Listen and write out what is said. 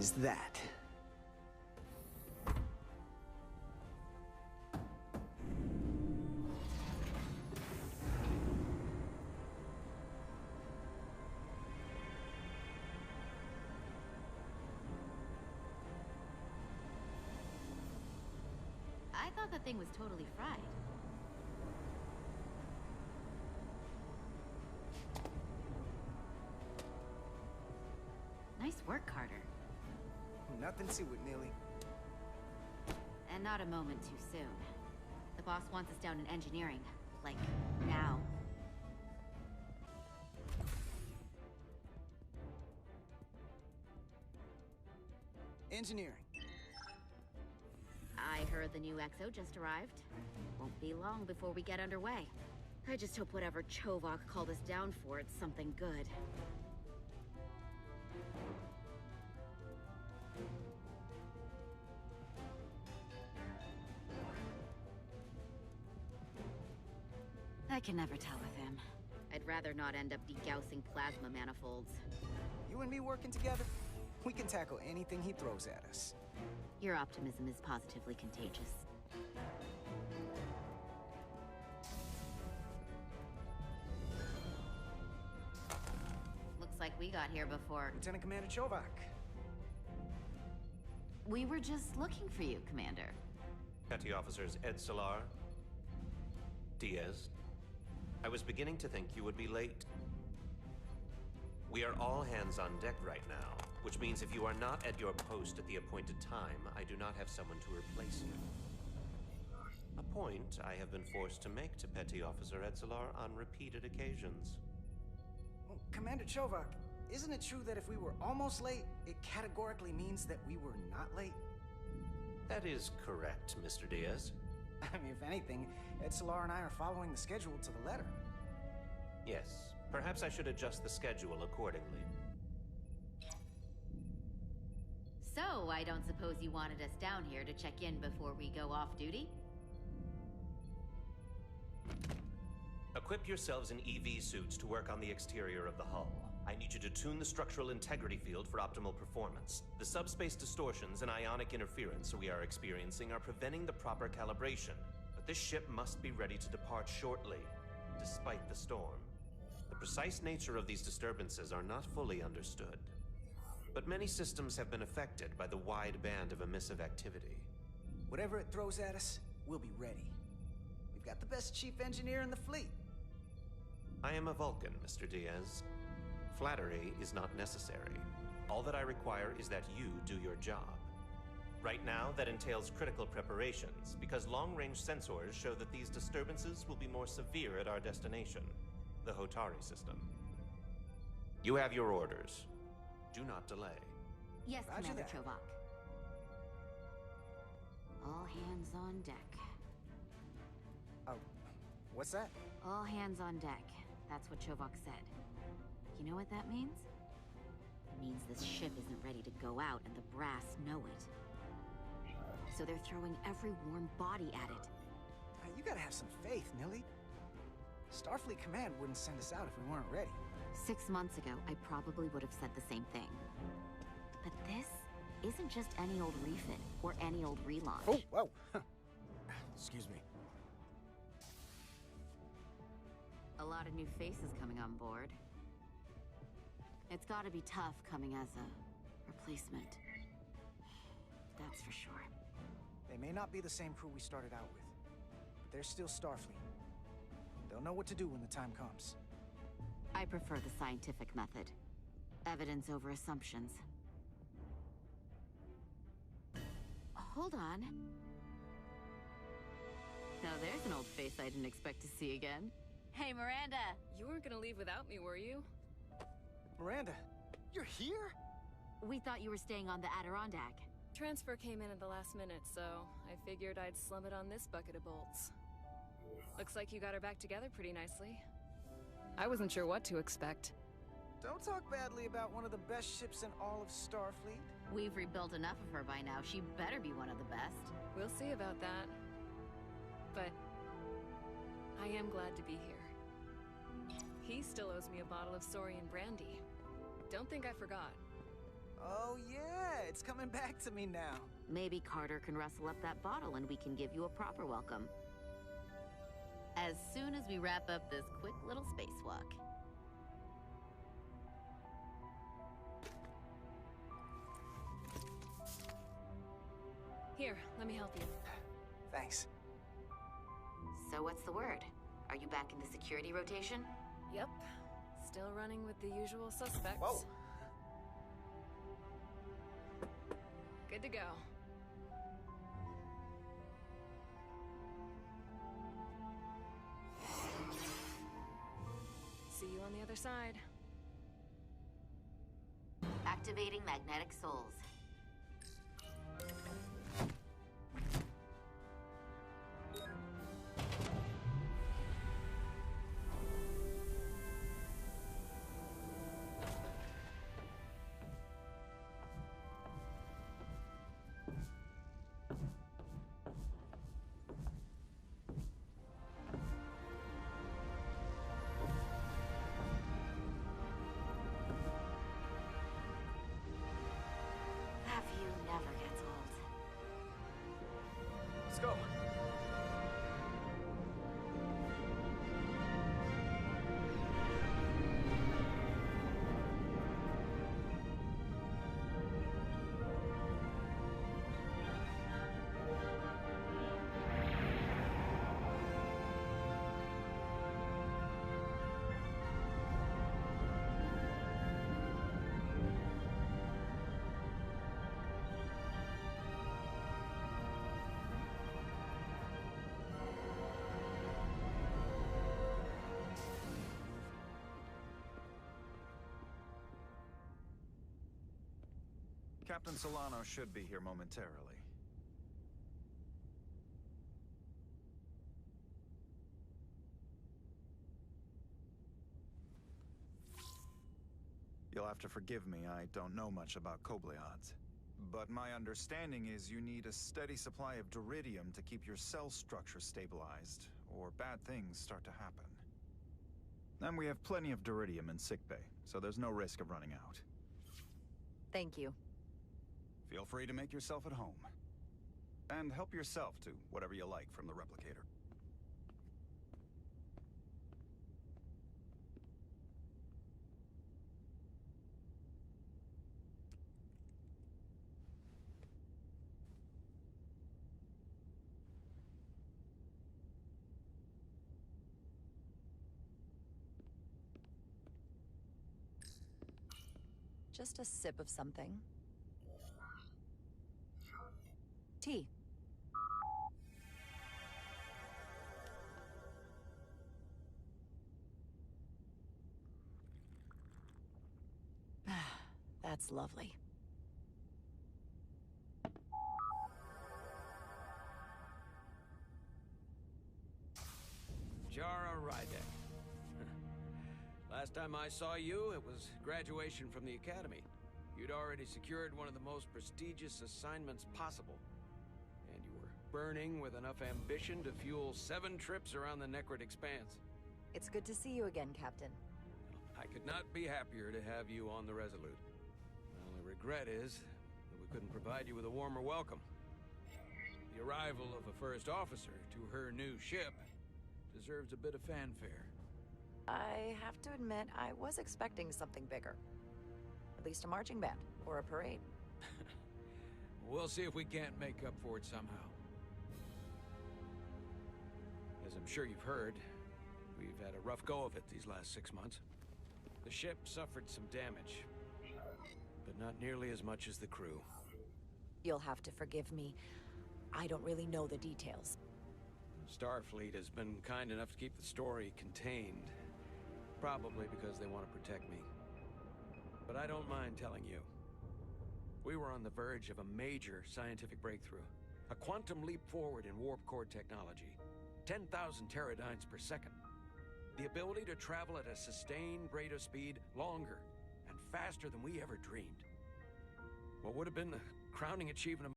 is that. I thought that thing was totally fried. Nice work, Carter. Nothing to it, Neely. And not a moment too soon. The boss wants us down in engineering. Like, now. Engineering. I heard the new XO just arrived. Won't be long before we get underway. I just hope whatever Chovak called us down for, it's something good. I can never tell with him. I'd rather not end up degaussing plasma manifolds. You and me working together, we can tackle anything he throws at us. Your optimism is positively contagious. Looks like we got here before. Lieutenant Commander Chovak. We were just looking for you, Commander. Petty Officers Ed Solar, Diaz. I was beginning to think you would be late. We are all hands on deck right now, which means if you are not at your post at the appointed time, I do not have someone to replace you. A point I have been forced to make to Petty Officer Edzelar on repeated occasions. Well, Commander Chovak, isn't it true that if we were almost late, it categorically means that we were not late? That is correct, Mr. Diaz. I mean, if anything, Edzelar and I are following the schedule to the letter. Yes, perhaps I should adjust the schedule accordingly. So, I don't suppose you wanted us down here to check in before we go off duty? Equip yourselves in EV suits to work on the exterior of the hull. I need you to tune the structural integrity field for optimal performance. The subspace distortions and ionic interference we are experiencing are preventing the proper calibration. But this ship must be ready to depart shortly, despite the storm. The precise nature of these disturbances are not fully understood. But many systems have been affected by the wide band of emissive activity. Whatever it throws at us, we'll be ready. We've got the best chief engineer in the fleet. I am a Vulcan, Mr. Diaz. Flattery is not necessary. All that I require is that you do your job. Right now, that entails critical preparations, because long-range sensors show that these disturbances will be more severe at our destination, the Hotari system. You have your orders. Do not delay. Yes, Roger Commander that. Chovak. All hands on deck. Oh, what's that? All hands on deck. That's what Chovak said. You know what that means? It means this ship isn't ready to go out and the brass know it. So they're throwing every warm body at it. You gotta have some faith, Nilly. Starfleet Command wouldn't send us out if we weren't ready. 6 months ago, I probably would have said the same thing. But this isn't just any old refit or any old relaunch. Oh, whoa. Excuse me. A lot of new faces coming on board. It's gotta be tough coming as a replacement. That's for sure. They may not be the same crew we started out with, but they're still Starfleet. They'll know what to do when the time comes. I prefer the scientific method. Evidence over assumptions. Hold on. Now there's an old face I didn't expect to see again. Hey, Miranda! You weren't gonna leave without me, were you? Miranda, you're here? We thought you were staying on the Adirondack. Transfer came in at the last minute, so I figured I'd slum it on this bucket of bolts. Looks like you got her back together pretty nicely. I wasn't sure what to expect. Don't talk badly about one of the best ships in all of Starfleet. We've rebuilt enough of her by now. She better be one of the best. We'll see about that. But I am glad to be here. He still owes me a bottle of Saurian brandy. Don't think I forgot. Oh yeah, it's coming back to me now. Maybe Carter can rustle up that bottle and we can give you a proper welcome. As soon as we wrap up this quick little spacewalk. Here, let me help you. Thanks. So what's the word? Are you back in the security rotation? Yep. Still running with the usual suspects. Whoa. Good to go. See you on the other side. Activating magnetic souls. That view never gets old. Let's go. Captain Solano should be here momentarily. You'll have to forgive me, I don't know much about Kobleods. But my understanding is you need a steady supply of duridium to keep your cell structure stabilized, or bad things start to happen. And we have plenty of duridium in sickbay, so there's no risk of running out. Thank you. Feel free to make yourself at home. And help yourself to whatever you like from the replicator. Just a sip of something. Tea. That's lovely. Jara Rydek. Last time I saw you, it was graduation from the academy. You'd already secured one of the most prestigious assignments possible. And you were burning with enough ambition to fuel 7 trips around the Necrit Expanse. It's good to see you again, Captain. I could not be happier to have you on the Resolute. My only regret is that we couldn't provide you with a warmer welcome. The arrival of a first officer to her new ship deserves a bit of fanfare. I have to admit, I was expecting something bigger. At least a marching band, or a parade. We'll see if we can't make up for it somehow. As I'm sure you've heard, we've had a rough go of it these last 6 months. The ship suffered some damage, but not nearly as much as the crew. You'll have to forgive me. I don't really know the details. Starfleet has been kind enough to keep the story contained, probably because they want to protect me. But I don't mind telling you. We were on the verge of a major scientific breakthrough. A quantum leap forward in warp core technology. 10,000 teradynes per second. The ability to travel at a sustained rate of speed longer and faster than we ever dreamed. What would have been the crowning achievement of